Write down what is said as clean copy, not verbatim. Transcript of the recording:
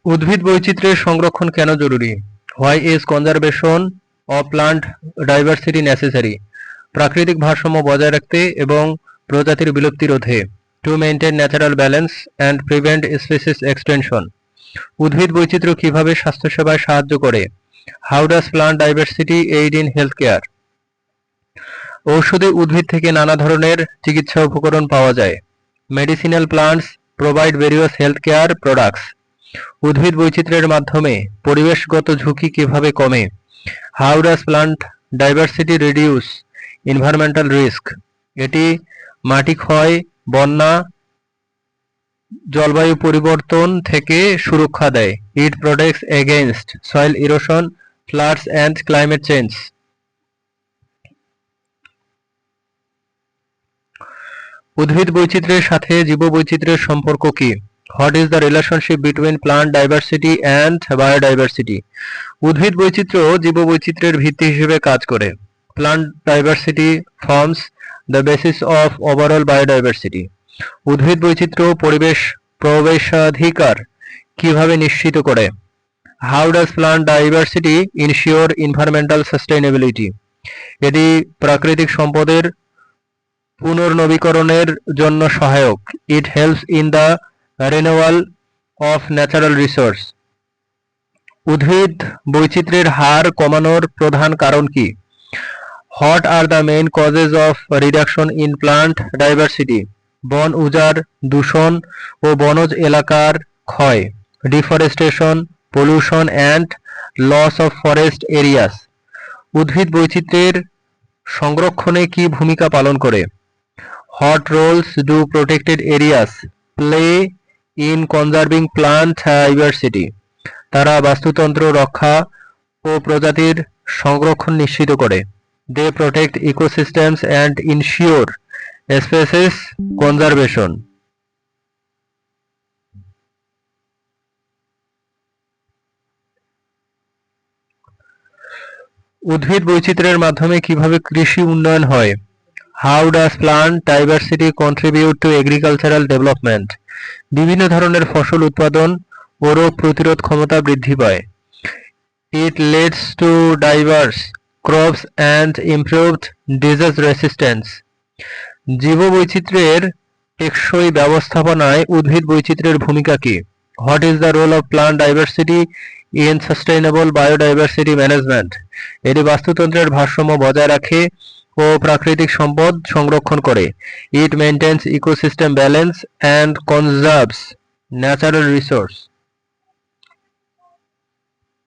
উদ্ভিদ বৈচিত্র্যের সংরক্ষণ কেন জরুরি? Why is conservation of plant diversity necessary? প্রাকৃতিক ভারসাম্য বজায় রাখতে এবং প্রজাতির বিলুপ্তি রোধে। To maintain natural balance and prevent species extension. উদ্ভিদ বৈচিত্র্য কিভাবে স্বাস্থ্যসেবায় সাহায্য করে? How does plant diversity aid in health care? ঔষধি উদ্ভিদ থেকে নানা ধরনের চিকিৎসা উপকরণ পাওয়া যায়। Medicinal plants provide various health care products. উদ্ভিদ বৈচিত্র্যের মাধ্যমে পরিবেশগত ঝুঁকি কিভাবে কমে? How does plant diversity reduce environmental risk? এটি মাটি ক্ষয়, বন্যা, জলবায়ু পরিবর্তন থেকে সুরক্ষা দেয়। It protects against soil erosion, floods and climate change. উদ্ভিদ বৈচিত্র্যের সাথে জীববৈচিত্র্যের সম্পর্ক কি? What is the relationship between plant diversity and biodiversity? উদ্ভিদ বৈচিত্র্য জীববৈচিত্র্যের ভিত্তি হিসেবে কাজ করে। Plant diversity forms the basis of overall biodiversity. উদ্ভিদ বৈচিত্র্য পরিবেশ প্রবেশাধিকার কিভাবে নিশ্চিত করে? How does plant diversity ensure environmental sustainability? এটি প্রাকৃতিক সম্পদের পুনর্নবীকরণের জন্য সহায়ক। It helps in the renewal of natural resource. উদ্ভিদ বৈচিত্র্যের হার কমানোর প্রধান কারণ কি? What are the main causes of reduction in plant diversity? বন উজাড়, দূষণ ও বনজ এলাকার ক্ষয়, deforestation, pollution and loss of forest areas. উদ্ভিদ বৈচিত্র্যের সংরক্ষণে কি ভূমিকা পালন করে? What roles do protected areas play in conserving plant diversity? তারা বাস্তুতন্ত্র রক্ষা ও প্রজাতির সংরক্ষণ নিশ্চিত করে। They protect ecosystems and ensure species conservation. উদ্ভিদ বৈচিত্র্যের মাধ্যমে কিভাবে কৃষি উন্নয়ন হয়? How does plant diversity contribute to agricultural development? বিভিন্ন ধরনের ফসল উৎপাদন ও রোগ প্রতিরোধ ক্ষমতা বৃদ্ধি পায়। It leads to diverse crops and improved disease resistance. জীববৈচিত্র্যের টেকসই ব্যবস্থাপনায় উদ্ভিদ বৈচিত্র্যের ভূমিকা কি? What is the role of plant diversity in sustainable biodiversity management? এটি বাস্তুতন্ত্রের ভারসাম্য বজায় রাখে ও প্রাকৃতিক সম্পদ সংরক্ষণ করে। It maintains ecosystem balance and conserves natural resource.